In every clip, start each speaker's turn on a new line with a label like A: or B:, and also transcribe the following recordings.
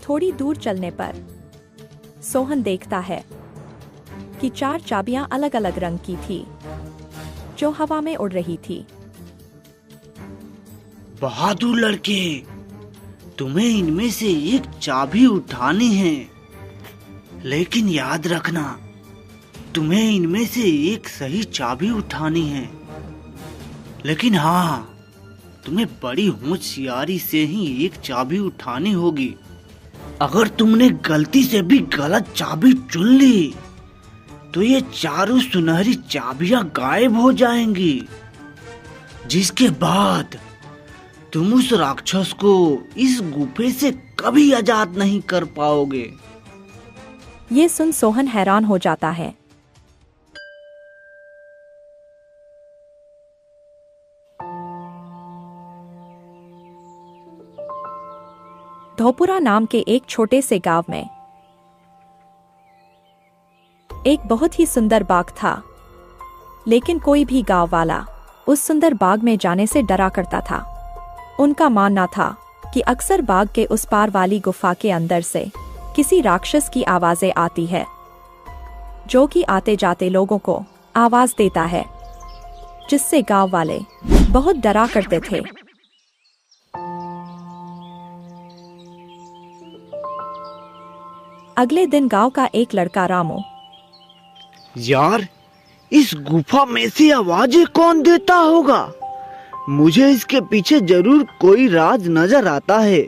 A: थोड़ी दूर चलने पर सोहन देखता है कि 4 चाबियां अलग अलग रंग की थी जो हवा में उड़ रही थी।
B: बहादुर लड़के, तुम्हें इनमें से एक चाबी उठानी है, लेकिन याद रखना तुम्हें इनमें से एक सही चाबी उठानी है। लेकिन हाँ, तुम्हें बड़ी होशियारी से ही एक चाबी उठानी होगी। अगर तुमने गलती से भी गलत चाबी चुन ली तो ये चारों सुनहरी चाबियां गायब हो जाएंगी, जिसके बाद तुम उस राक्षस को इस गुफे से कभी आजाद नहीं कर पाओगे।
A: ये सुन सोहन हैरान हो जाता है। धोपुरा नाम के एक छोटे से गांव में एक बहुत ही सुंदर बाग था, लेकिन कोई भी गांव वाला उस सुंदर बाग में जाने से डरा करता था। उनका मानना था कि अक्सर बाग के उस पार वाली गुफा के अंदर से किसी राक्षस की आवाजें आती है, जो कि आते जाते लोगों को आवाज देता है, जिससे गांव वाले बहुत डरा करते थे। अगले दिन गांव का एक लड़का रामू,
B: यार, इस गुफा में से आवाजें कौन देता होगा? मुझे इसके पीछे जरूर कोई राज नजर आता है।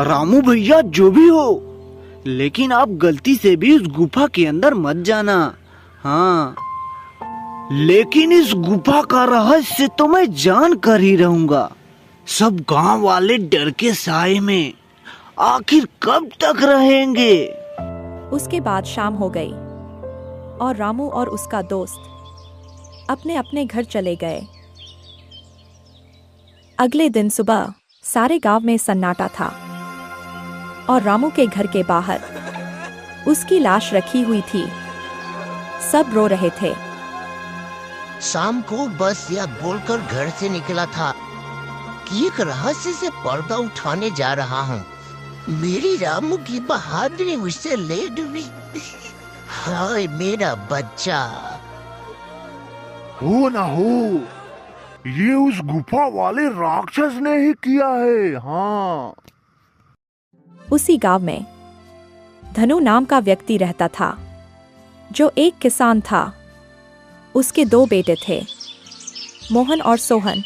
B: रामू भैया, जो भी हो, लेकिन आप गलती से भी उस गुफा के अंदर मत जाना। हाँ, लेकिन इस गुफा का रहस्य तो मैं जान कर ही रहूंगा। सब गांव वाले डर के साए में आखिर कब तक रहेंगे?
A: उसके बाद शाम हो गई और रामू और उसका दोस्त अपने अपने घर चले गए। अगले दिन सुबह सारे गांव में सन्नाटा था और रामू के घर के बाहर उसकी लाश रखी हुई थी। सब रो रहे थे।
C: शाम को बस यह बोलकर घर से निकला था कि एक रहस्य से पर्दा उठाने जा रहा हूँ। मेरी रामू की बहादुरी मुझसे ले डूबी। हाय मेरा बच्चा।
D: हो ना हो, ये उस गुफा वाले राक्षस ने ही किया है। हाँ।
A: उसी गांव में धनु नाम का व्यक्ति रहता था, जो एक किसान था। उसके 2 बेटे थे, मोहन और सोहन।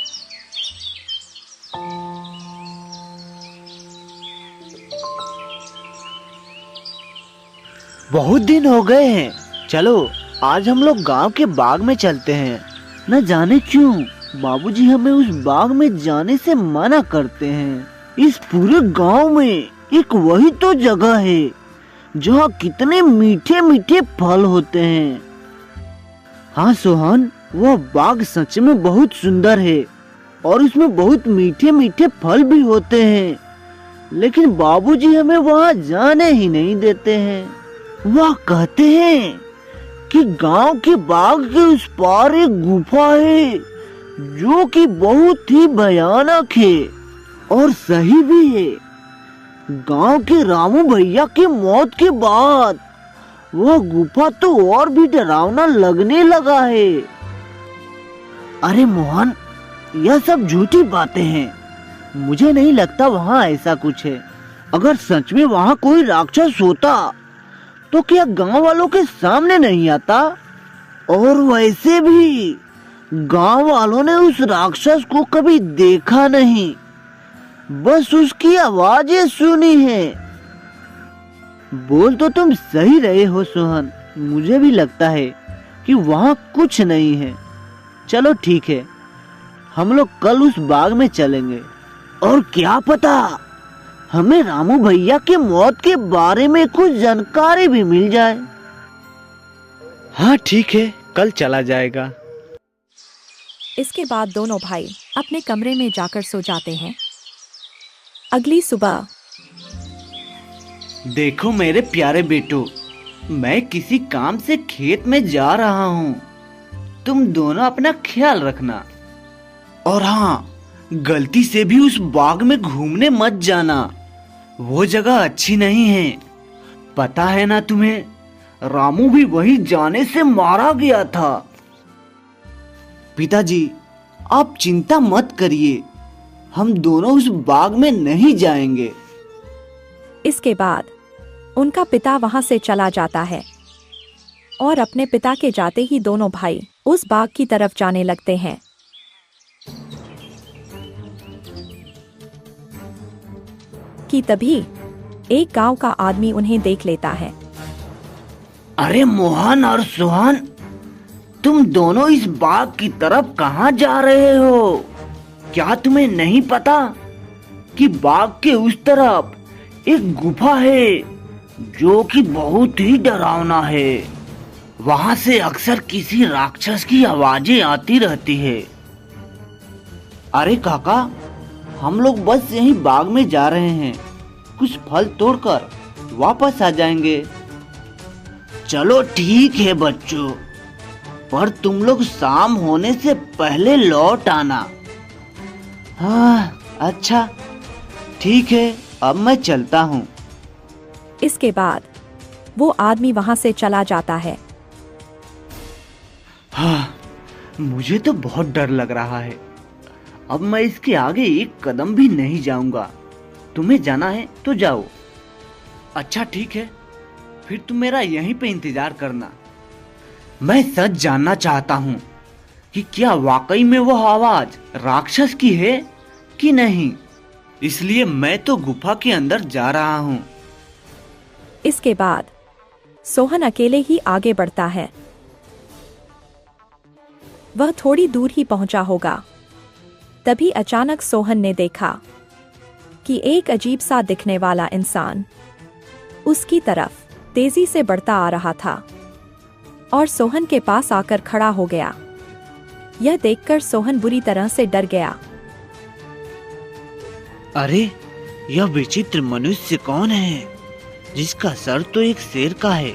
B: बहुत दिन हो गए हैं, चलो आज हम लोग गांव के बाग में चलते हैं। न जाने क्यों बाबूजी हमें उस बाग में जाने से मना करते हैं। इस पूरे गांव में एक वही तो जगह है जहाँ कितने मीठे मीठे फल होते हैं। हाँ सोहन, वह बाग सच में बहुत सुंदर है और उसमें बहुत मीठे मीठे फल भी होते हैं, लेकिन बाबूजी हमें वहाँ जाने ही नहीं देते हैं। वह कहते हैं कि गांव के बाग के उस पार एक गुफा है जो कि बहुत ही भयानक है और सही भी है। गांव के रामू भैया की मौत के बाद वह गुफा तो और भी डरावना लगने लगा है। अरे मोहन, यह सब झूठी बातें हैं। मुझे नहीं लगता वहाँ ऐसा कुछ है। अगर सच में वहाँ कोई राक्षस होता तो क्या गांव वालों के सामने नहीं आता? और वैसे भी गांव वालों ने उस राक्षस को कभी देखा नहीं, बस उसकी आवाजें सुनी है। बोल तो तुम सही रहे हो सोहन, मुझे भी लगता है कि वहाँ कुछ नहीं है। चलो ठीक है, हम लोग कल उस बाग में चलेंगे और क्या पता हमें रामू भैया के मौत के बारे में कुछ जानकारी भी मिल जाए। हाँ ठीक है, कल चला जाएगा।
A: इसके बाद दोनों भाई अपने कमरे में जाकर सो जाते हैं। अगली सुबह,
B: देखो मेरे प्यारे बेटो, मैं किसी काम से खेत में जा रहा हूँ। तुम दोनों अपना ख्याल रखना। और हाँ, गलती से भी उस बाग में घूमने मत जाना। वो जगह अच्छी नहीं है। पता है ना तुम्हें, रामू भी वहीं जाने से मारा गया था। पिताजी, आप चिंता मत करिए, हम दोनों उस बाग में नहीं जाएंगे।
A: इसके बाद उनका पिता वहां से चला जाता है और अपने पिता के जाते ही दोनों भाई उस बाग की तरफ जाने लगते हैं। कि तभी एक गांव का आदमी उन्हें देख लेता है।
B: अरे मोहन और सोहन, तुम दोनों इस बाग की तरफ कहाँ जा रहे हो? क्या तुम्हें नहीं पता कि बाग के उस तरफ एक गुफा है जो कि बहुत ही डरावना है। वहां से अक्सर किसी राक्षस की आवाजें आती रहती है। अरे काका, हम लोग बस यहीं बाग में जा रहे हैं, कुछ फल तोड़कर वापस आ जाएंगे। चलो ठीक है बच्चों, पर तुम लोग शाम होने से पहले लौट आना। हाँ अच्छा ठीक है, अब मैं चलता हूँ।
A: इसके बाद वो आदमी वहां से चला जाता है।
B: हाँ, मुझे तो बहुत डर लग रहा है। अब मैं इसके आगे एक कदम भी नहीं जाऊंगा। तुम्हें जाना है तो जाओ। अच्छा ठीक है, फिर तुम मेरा यहीं पे इंतजार करना। मैं सच जानना चाहता हूँ कि क्या वाकई में वो आवाज राक्षस की है कि नहीं, इसलिए मैं तो गुफा के अंदर जा रहा हूँ।
A: इसके बाद सोहन अकेले ही आगे बढ़ता है। वह थोड़ी दूर ही पहुंचा होगा, तभी अचानक सोहन ने देखा कि एक अजीब सा दिखने वाला इंसान उसकी तरफ तेजी से बढ़ता आ रहा था और सोहन के पास आकर खड़ा हो गया। यह देखकर सोहन बुरी तरह से डर गया।
B: अरे, यह विचित्र मनुष्य कौन है जिसका सर तो एक शेर का है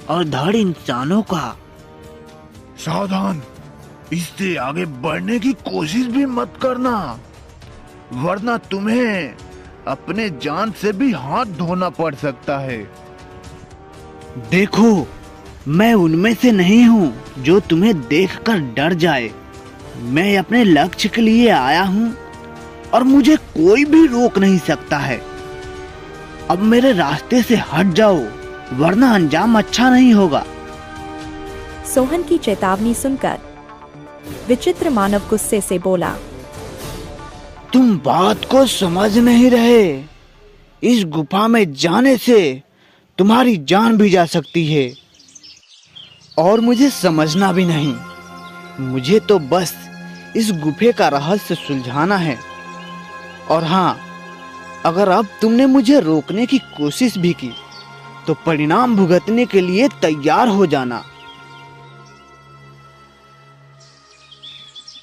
B: और धड़ इंसानों का?
D: सावधान, इससे आगे बढ़ने की कोशिश भी मत करना, वरना तुम्हें अपने जान से भी हाथ धोना पड़ सकता है।
B: देखो, मैं उनमें से नहीं हूँ जो तुम्हें देखकर डर जाए। मैं अपने लक्ष्य के लिए आया हूँ और मुझे कोई भी रोक नहीं सकता है। अब मेरे रास्ते से हट जाओ, वरना अंजाम अच्छा नहीं होगा।
A: सोहन की चेतावनी सुनकर विचित्र मानव गुस्से से बोला,
B: तुम बात को समझ नहीं रहे। इस गुफा में जाने से तुम्हारी जान भी जा सकती है और मुझे समझना भी नहीं। मुझे तो बस इस गुफे का रहस्य सुलझाना है। और हाँ, अगर अब तुमने मुझे रोकने की कोशिश भी की तो परिणाम भुगतने के लिए तैयार हो जाना।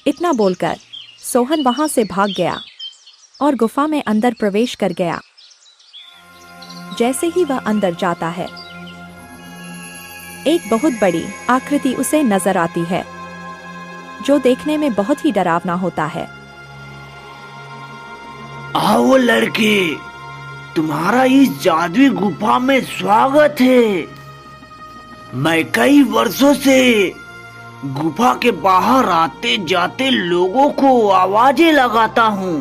A: इतना बोलकर सोहन वहां से भाग गया और गुफा में अंदर प्रवेश कर गया। जैसे ही वह अंदर जाता है, एक बहुत बड़ी आकृति उसे नजर आती है जो देखने में बहुत ही डरावना होता है।
B: आओ लड़के, तुम्हारा इस जादुई गुफा में स्वागत है। मैं कई वर्षों से गुफा के बाहर आते जाते लोगों को आवाजें लगाता हूँ,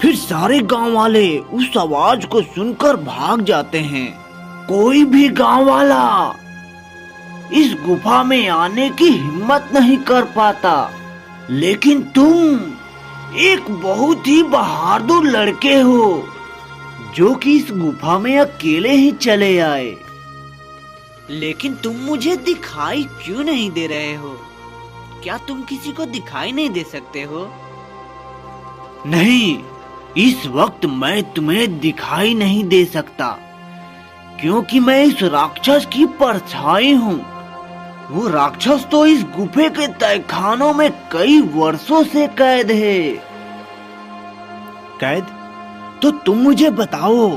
B: फिर सारे गांव वाले उस आवाज को सुनकर भाग जाते हैं। कोई भी गांव वाला इस गुफा में आने की हिम्मत नहीं कर पाता, लेकिन तुम एक बहुत ही बहादुर लड़के हो जो कि इस गुफा में अकेले ही चले आए। लेकिन तुम मुझे दिखाई क्यों नहीं दे रहे हो? क्या तुम किसी को दिखाई नहीं दे सकते हो? नहीं, इस वक्त मैं तुम्हें दिखाई नहीं दे सकता, क्योंकि मैं इस राक्षस की परछाई हूँ। वो राक्षस तो इस गुफे के तहखानों में कई वर्षों से कैद है। कैद? तो तुम मुझे बताओ,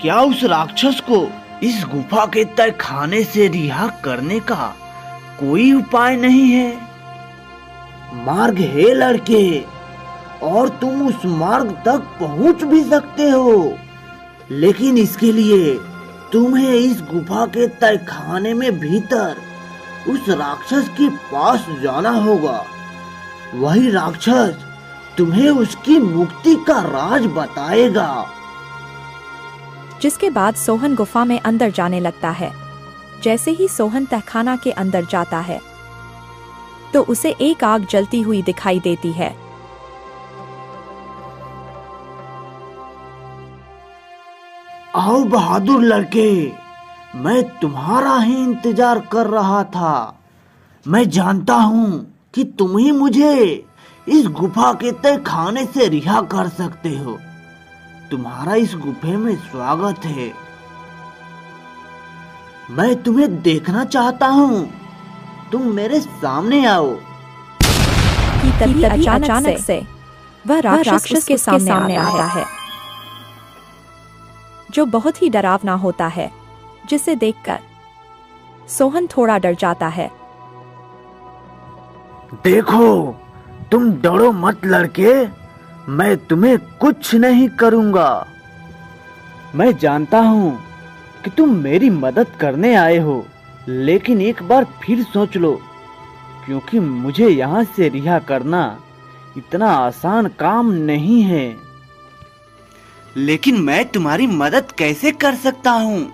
B: क्या उस राक्षस को इस गुफा के तहखाने से रिहा करने का कोई उपाय नहीं है? मार्ग है लड़के, और तुम उस मार्ग तक पहुंच भी सकते हो, लेकिन इसके लिए तुम्हें इस गुफा के तहखाने में भीतर उस राक्षस के पास जाना होगा। वही राक्षस तुम्हें उसकी मुक्ति का राज बताएगा।
A: जिसके बाद सोहन गुफा में अंदर जाने लगता है। जैसे ही सोहन तहखाना के अंदर जाता है तो उसे एक आग जलती हुई दिखाई देती है।
B: आओ बहादुर लड़के, मैं तुम्हारा ही इंतजार कर रहा था। मैं जानता हूँ कि तुम ही मुझे इस गुफा के तहखाने से रिहा कर सकते हो। तुम्हारा इस गुफे में स्वागत है। मैं तुम्हें देखना चाहता हूँ। तुम मेरे सामने आओ।
A: कि तभी अचानक से वह राक्षस के सामने आता है, जो बहुत ही डरावना होता है, जिसे देखकर सोहन थोड़ा डर जाता है।
B: देखो, तुम डरो मत लड़के, मैं तुम्हें कुछ नहीं करूंगा। मैं जानता हूँ कि तुम मेरी मदद करने आए हो, लेकिन एक बार फिर सोच लो, क्योंकि मुझे यहाँ से रिहा करना इतना आसान काम नहीं है। लेकिन मैं तुम्हारी मदद कैसे कर सकता हूँ,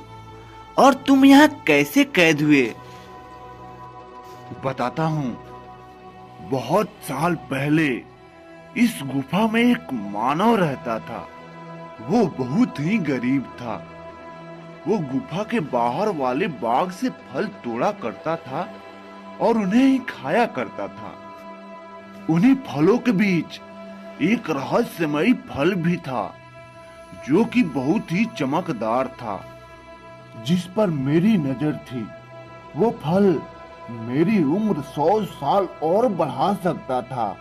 B: और तुम यहाँ कैसे कैद हुए?
D: बताता हूँ। बहुत साल पहले इस गुफा में एक मानव रहता था। वो बहुत ही गरीब था। वो गुफा के बाहर वाले बाग से फल तोड़ा करता था और उन्हें ही खाया करता था। उन्हीं फलों के बीच एक रहस्यमयी फल भी था, जो कि बहुत ही चमकदार था, जिस पर मेरी नजर थी। वो फल मेरी उम्र 100 साल और बढ़ा सकता था,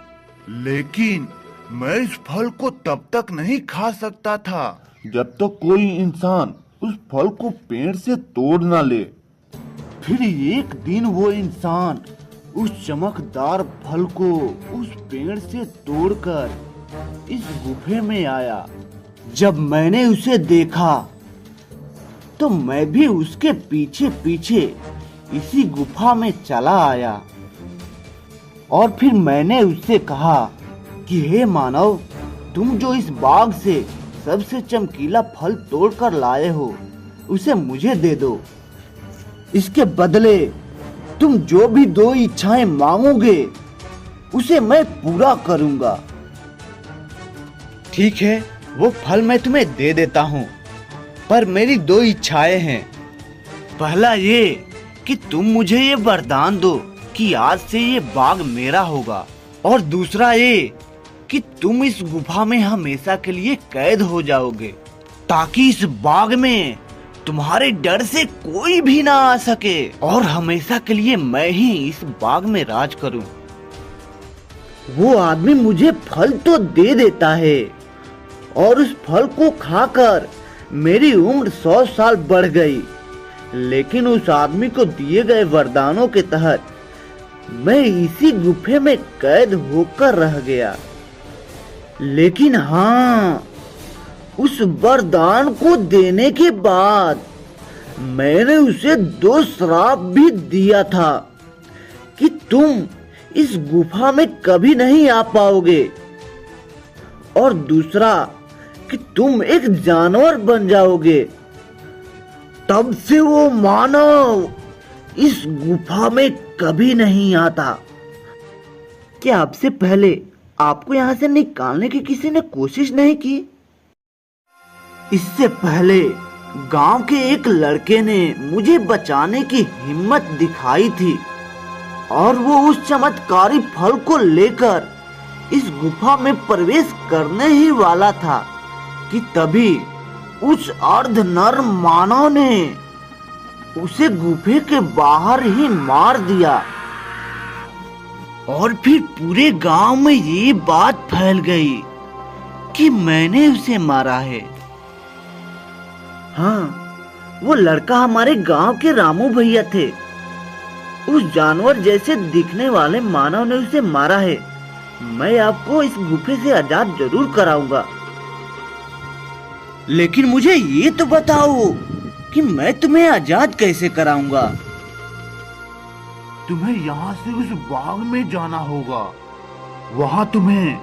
D: लेकिन मैं इस फल को तब तक नहीं खा सकता था जब तक कोई इंसान उस फल को पेड़ से तोड़ ना ले।
B: फिर एक दिन वो इंसान उस चमकदार फल को उस पेड़ से तोड़कर इस गुफे में आया। जब मैंने उसे देखा तो मैं भी उसके पीछे पीछे इसी गुफा में चला आया, और फिर मैंने उससे कहा कि हे मानव, तुम जो इस बाग से सबसे चमकीला फल तोड़कर लाए हो, उसे मुझे दे दो। इसके बदले तुम जो भी 2 इच्छाएं मांगोगे, उसे मैं पूरा करूंगा। ठीक है, वो फल मैं तुम्हें दे देता हूँ, पर मेरी 2 इच्छाएं हैं। पहला ये कि तुम मुझे ये वरदान दो कि आज से ये बाग मेरा होगा, और दूसरा ये कि तुम इस गुफा में हमेशा के लिए कैद हो जाओगे, ताकि इस बाग में तुम्हारे डर से कोई भी ना आ सके, और हमेशा के लिए मैं ही इस बाग में राज करूं। वो आदमी मुझे फल तो दे देता है, और उस फल को खाकर मेरी उम्र 100 साल बढ़ गई, लेकिन उस आदमी को दिए गए वरदानों के तहत मैं इसी गुफे में कैद होकर रह गया। लेकिन हाँ, उस वरदान को देने के बाद मैंने उसे 2 श्राप भी दिया था कि तुम इस गुफा में कभी नहीं आ पाओगे, और दूसरा कि तुम एक जानवर बन जाओगे। तब से वो मानव इस गुफा में कभी नहीं आता। क्या आपसे पहले आपको यहाँ से निकालने की किसी ने कोशिश नहीं की? इससे पहले गांव के एक लड़के ने मुझे बचाने की हिम्मत दिखाई थी, और वो उस चमत्कारी फल को लेकर इस गुफा में प्रवेश करने ही वाला था कि तभी उस अर्ध नर मानव ने उसे गुफे के बाहर ही मार दिया, और फिर पूरे गांव में ये बात फैल गई कि मैंने उसे मारा है। हाँ, वो लड़का हमारे गांव के रामू भैया थे। उस जानवर जैसे दिखने वाले मानव ने उसे मारा है, मैं आपको इस गुफे से आजाद जरूर कराऊंगा। लेकिन मुझे ये तो बताओ कि मैं तुम्हें आजाद कैसे कराऊंगा?
D: तुम्हें यहाँ से उस बाग में जाना होगा। वहाँ तुम्हें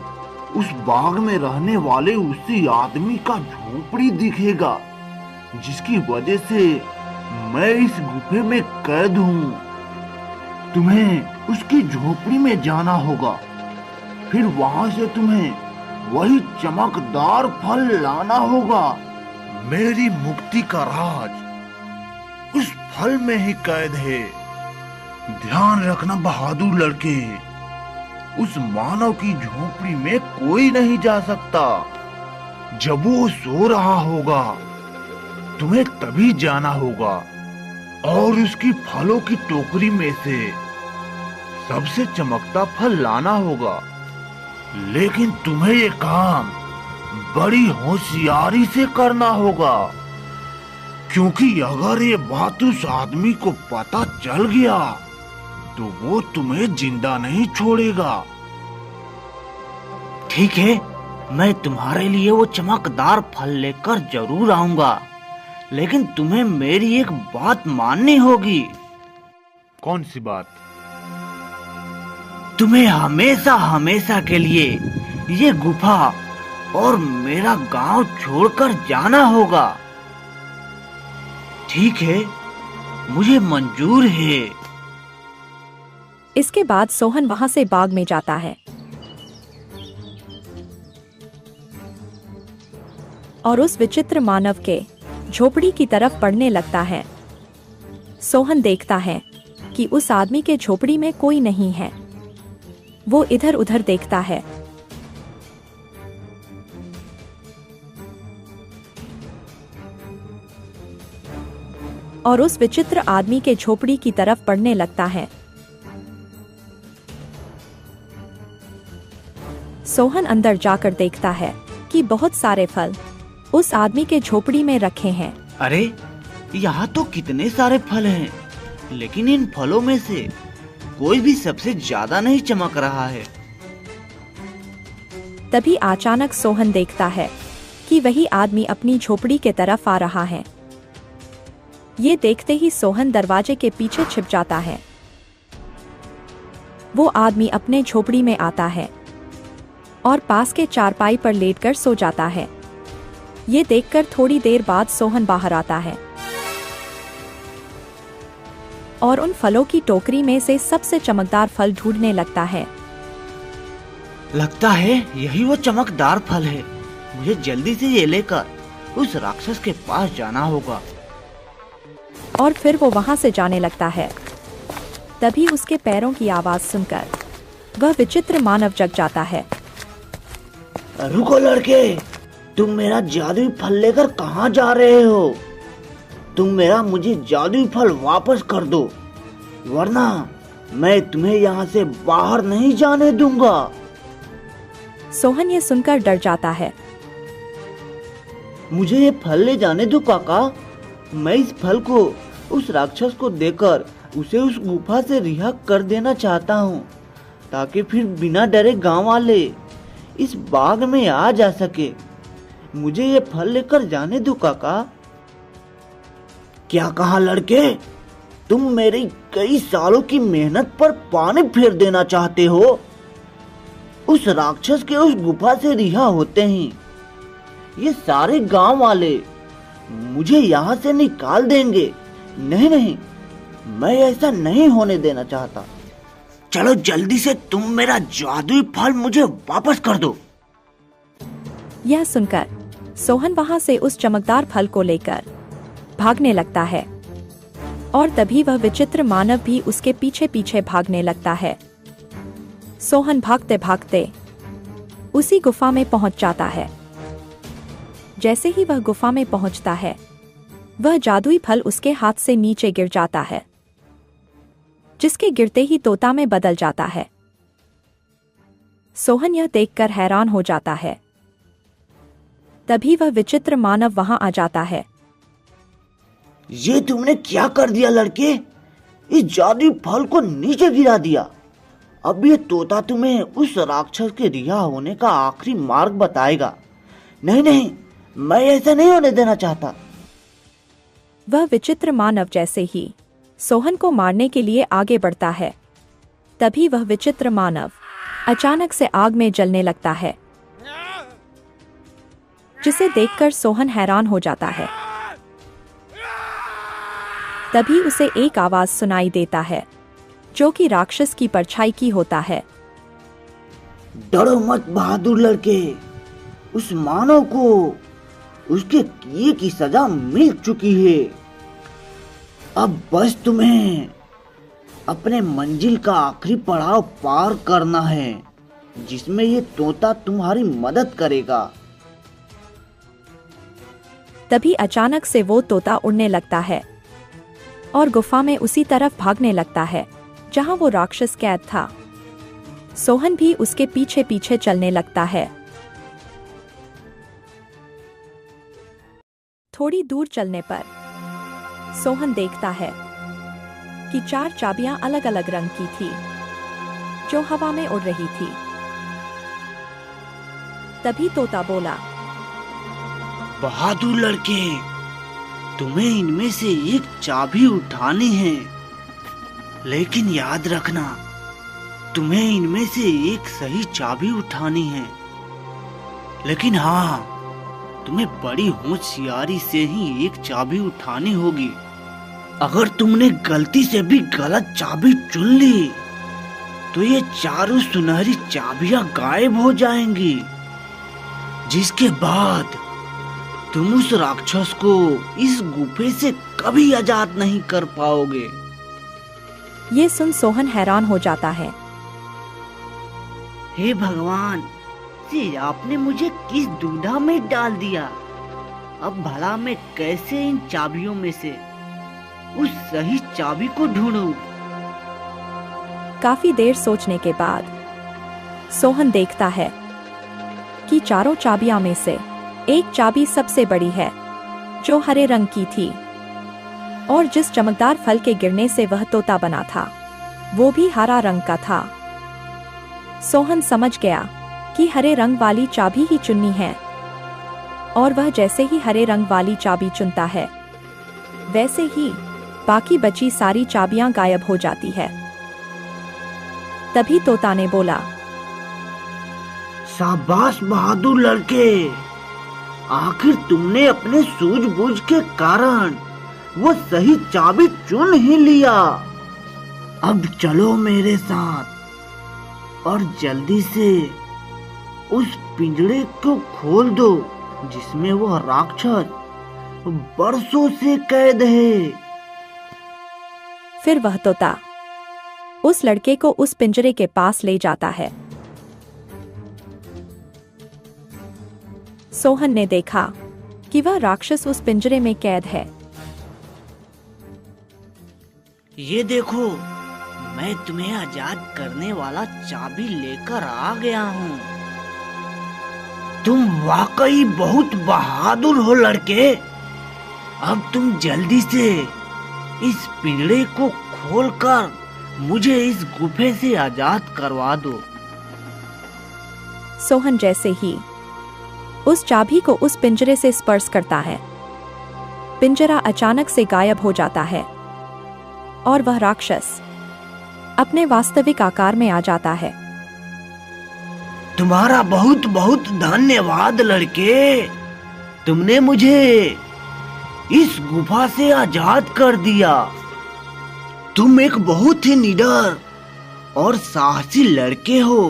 D: उस बाग में रहने वाले उसी आदमी का झोपड़ी दिखेगा जिसकी वजह से मैं इस गुफे में कैद हूँ। तुम्हें उसकी झोपड़ी में जाना होगा, फिर वहाँ से तुम्हें वही चमकदार फल लाना होगा। मेरी मुक्ति का राज उस फल में ही कैद है। ध्यान रखना बहादुर लड़के, उस मानव की झोपड़ी में कोई नहीं जा सकता। जब वो सो रहा होगा तुम्हें तभी जाना होगा और उसकी फलों की टोकरी में से सबसे चमकता फल लाना होगा। लेकिन तुम्हें ये काम बड़ी होशियारी से करना होगा, क्योंकि अगर ये बात उस आदमी को पता चल गया तो वो तुम्हें जिंदा नहीं छोड़ेगा।
B: ठीक है, मैं तुम्हारे लिए वो चमकदार फल लेकर जरूर आऊंगा, लेकिन तुम्हें मेरी एक बात माननी होगी।
D: कौन सी बात?
B: तुम्हें हमेशा हमेशा के लिए ये गुफा और मेरा गांव छोड़कर जाना होगा। ठीक है, मुझे मंजूर है।
A: इसके बाद सोहन वहां से बाग में जाता है और उस विचित्र मानव के झोपड़ी की तरफ बढ़ने लगता है। सोहन देखता है कि उस आदमी के झोपड़ी में कोई नहीं है। वो इधर उधर देखता है और उस विचित्र आदमी के झोपड़ी की तरफ बढ़ने लगता है। सोहन अंदर जाकर देखता है कि बहुत सारे फल उस आदमी के झोपड़ी में रखे हैं।
B: अरे, यहाँ तो कितने सारे फल हैं, लेकिन इन फलों में से कोई भी सबसे ज्यादा नहीं चमक रहा है।
A: तभी अचानक सोहन देखता है कि वही आदमी अपनी झोपड़ी के तरफ आ रहा है। ये देखते ही सोहन दरवाजे के पीछे छिप जाता है। वो आदमी अपने झोपड़ी में आता है और पास के चारपाई पर लेटकर सो जाता है। ये देखकर थोड़ी देर बाद सोहन बाहर आता है और उन फलों की टोकरी में से सबसे चमकदार फल ढूंढने लगता है।
B: लगता है यही वो चमकदार फल है। मुझे जल्दी से ये लेकर उस राक्षस के पास जाना होगा।
A: और फिर वो वहां से जाने लगता है। तभी उसके पैरों की आवाज सुनकर वह विचित्र मानव जग जाता है।
B: रुको लड़के, तुम मेरा जादुई फल लेकर कहाँ जा रहे हो? तुम मेरा मुझे जादुई फल वापस कर दो, वरना मैं तुम्हें यहाँ से बाहर नहीं जाने दूंगा।
A: सोहन ये सुनकर डर जाता है।
B: मुझे ये फल ले जाने दो काका। मैं इस फल को उस राक्षस को देकर उसे उस गुफा से रिहा कर देना चाहता हूँ, ताकि फिर बिना डरे गांव वाले इस बाग में आ जा सके। मुझे ये फल लेकर जाने दो काका। क्या कहा लड़के? तुम मेरी कई सालों की मेहनत पर पानी फेर देना चाहते हो? उस राक्षस के उस गुफा से रिहा होते ही ये सारे गांव वाले मुझे यहाँ से निकाल देंगे। नहीं नहीं, मैं ऐसा नहीं होने देना चाहता। चलो जल्दी से तुम मेरा जादुई फल मुझे वापस कर दो।
A: यह सुनकर सोहन वहां से उस चमकदार फल को लेकर भागने लगता है और तभी वह विचित्र मानव भी उसके पीछे पीछे भागने लगता है। सोहन भागते भागते उसी गुफा में पहुंच जाता है। जैसे ही वह गुफा में पहुंचता है, वह जादुई फल उसके हाथ से नीचे गिर जाता है, जिसके गिरते ही तोता में बदल जाता है। सोहन यह देखकर हैरान हो जाता है। तभी वह विचित्र मानव वहां आ जाता है।
B: ये तुमने क्या कर दिया लड़के? इस जादुई फल को नीचे गिरा दिया अब ये तोता तुम्हें उस राक्षस के रिहा होने का आखिरी मार्ग बताएगा। नहीं नहीं, मैं ऐसा नहीं होने देना चाहता।
A: वह विचित्र मानव जैसे ही सोहन को मारने के लिए आगे बढ़ता है, तभी वह विचित्र मानव अचानक से आग में जलने लगता है, जिसे देखकर सोहन हैरान हो जाता है। तभी उसे एक आवाज सुनाई देता है, जो कि राक्षस की परछाई की होता है।
B: डरो मत बहादुर लड़के, उस मानव को उसके किए की सजा मिल चुकी है। अब बस तुम्हें अपने मंजिल का आखिरी पड़ाव पार करना है, जिसमें ये तोता तुम्हारी मदद करेगा।
A: तभी अचानक से वो तोता उड़ने लगता है और गुफा में उसी तरफ भागने लगता है जहां वो राक्षस कैद था। सोहन भी उसके पीछे पीछे चलने लगता है। थोड़ी दूर चलने पर सोहन देखता है कि 4 चाबियां अलग अलग रंग की थी, जो हवा में उड़ रही थी। तभी तोता बोला,
B: बहादुर लड़के, तुम्हें इनमें से एक चाबी उठानी है, लेकिन याद रखना, तुम्हें इनमें से एक सही चाबी उठानी है। लेकिन हाँ, तुम्हें बड़ी होशियारी से ही एक चाबी उठानी होगी। अगर तुमने गलती से भी गलत चाबी चुन ली, तो ये चारों सुनहरी चाबियां गायब हो जाएंगी, जिसके बाद तुम उस राक्षस को इस गुफे से कभी आजाद नहीं कर पाओगे।
A: ये सुन सोहन हैरान हो जाता है।
B: हे भगवान, ये आपने मुझे किस दुविधा में डाल दिया। अब भला मैं कैसे इन चाबियों में से उस सही चाबी को ढूंढूं?
A: काफी देर सोचने के बाद सोहन देखता है कि चारों चाबियां में से एक चाबी सबसे बड़ी है, जो हरे रंग की थी, और जिस चमकदार फल के गिरने से वह तोता बना था, वो भी हरा रंग का था। सोहन समझ गया कि हरे रंग वाली चाबी ही चुननी है, और वह जैसे ही हरे रंग वाली चाबी चुनता है, वैसे ही बाकी बची सारी चाबियां गायब हो जाती है। तभी तोता ने बोला,
B: शाबाश बहादुर लड़के, आखिर तुमने अपने सूझबूझ के कारण वो सही चाबी चुन ही लिया। अब चलो मेरे साथ और जल्दी से उस पिंजरे को खोल दो, जिसमें वो राक्षस बरसों से कैद है।
A: फिर वह तोता उस लड़के को उस पिंजरे के पास ले जाता है। सोहन ने देखा कि वह राक्षस उस पिंजरे में कैद है।
B: ये देखो, मैं तुम्हें आजाद करने वाला चाबी लेकर आ गया हूँ। तुम वाकई बहुत बहादुर हो लड़के। अब तुम जल्दी से इस पिंजरे को खोलकर मुझे इस गुफे से आजाद करवा दो।
A: सोहन जैसे ही उस चाबी को उस पिंजरे से स्पर्श करता है, पिंजरा अचानक से गायब हो जाता है और वह राक्षस अपने वास्तविक आकार में आ जाता है।
B: तुम्हारा बहुत बहुत धन्यवाद लड़के, तुमने मुझे इस गुफा से आजाद कर दिया। तुम एक बहुत ही निडर और साहसी लड़के हो।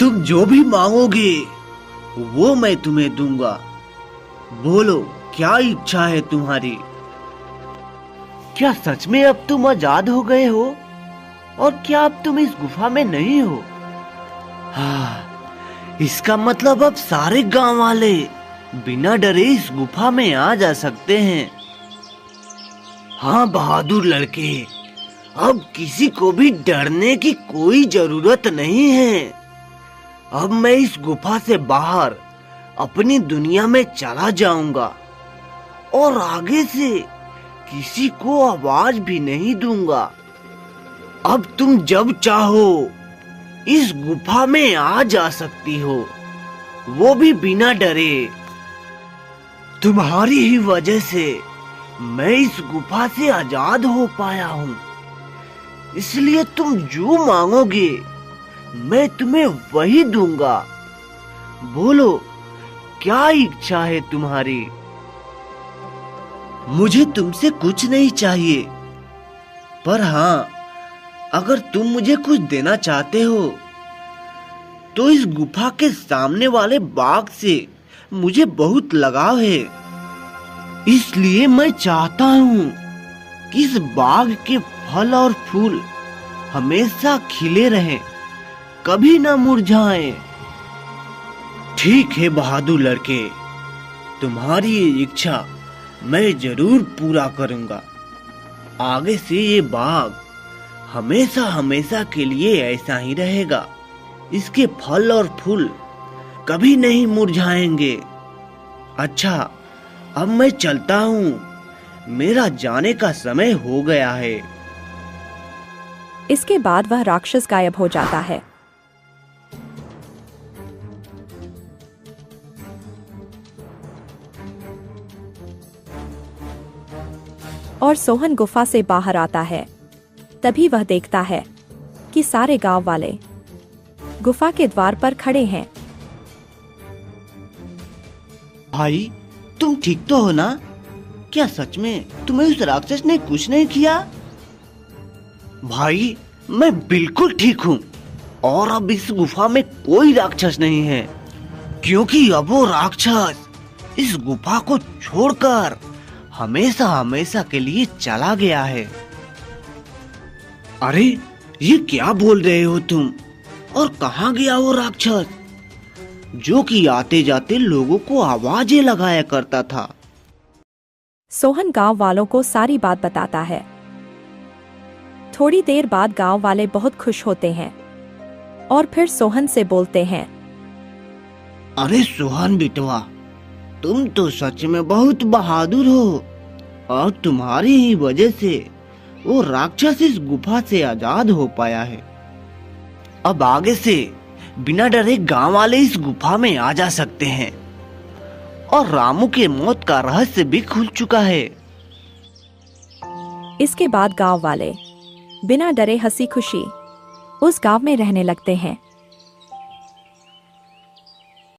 B: तुम जो भी मांगोगे वो मैं तुम्हें दूंगा। बोलो, क्या इच्छा है तुम्हारी? क्या सच में अब तुम आजाद हो गए हो? और क्या अब तुम इस गुफा में नहीं हो? हाँ, इसका मतलब अब सारे गांव वाले बिना डरे इस गुफा में आ जा सकते हैं। हाँ बहादुर लड़के, अब किसी को भी डरने की कोई जरूरत नहीं है। अब मैं इस गुफा से बाहर अपनी दुनिया में चला जाऊंगा और आगे से किसी को आवाज भी नहीं दूंगा। अब तुम जब चाहो इस गुफा में आ जा सकती हो, वो भी बिना डरे। तुम्हारी ही वजह से मैं इस गुफा से आजाद हो पाया हूँ, इसलिए तुम जो मांगोगे मैं तुम्हें वही दूंगा। बोलो, क्या इच्छा है तुम्हारी? मुझे तुमसे कुछ नहीं चाहिए, पर हाँ, अगर तुम मुझे कुछ देना चाहते हो तो इस गुफा के सामने वाले बाग से मुझे बहुत लगाव है। इसलिए मैं चाहता हूँ कि इस बाग के फल और फूल हमेशा खिले रहें, कभी ना मुरझाएं। ठीक है बहादुर लड़के, तुम्हारी ये इच्छा मैं जरूर पूरा करूंगा। आगे से ये बाग हमेशा हमेशा के लिए ऐसा ही रहेगा। इसके फल और फूल कभी नहीं मुरझाएंगे। अच्छा, अब मैं चलता हूँ, मेरा जाने का समय हो गया है।
A: इसके बाद वह राक्षस गायब हो जाता है। और सोहन गुफा से बाहर आता है। तभी वह देखता है कि सारे गांव वाले गुफा के द्वार पर खड़े हैं।
B: भाई, तुम ठीक तो हो ना? क्या सच में तुम्हें उस राक्षस ने कुछ नहीं किया? भाई, मैं बिल्कुल ठीक हूँ और अब इस गुफा में कोई राक्षस नहीं है, क्योंकि अब वो राक्षस इस गुफा को छोड़कर हमेशा हमेशा के लिए चला गया है। अरे, ये क्या बोल रहे हो तुम? और कहाँ गया वो राक्षस जो कि आते जाते लोगों को आवाजें लगाया करता था?
A: सोहन गांव वालों को सारी बात बताता है। थोड़ी देर बाद गांव वाले बहुत खुश होते हैं और फिर सोहन से बोलते हैं,
B: अरे सोहन बिटवा, तुम तो सच में बहुत बहादुर हो और तुम्हारी ही वजह से वो राक्षस इस गुफा से आजाद हो पाया है। अब आगे से बिना डरे गांव वाले इस गुफा में आ जा सकते हैं और रामू के मौत का रहस्य भी खुल चुका है।
A: इसके बाद गांव वाले बिना डरे हंसी खुशी उस गांव में रहने लगते हैं।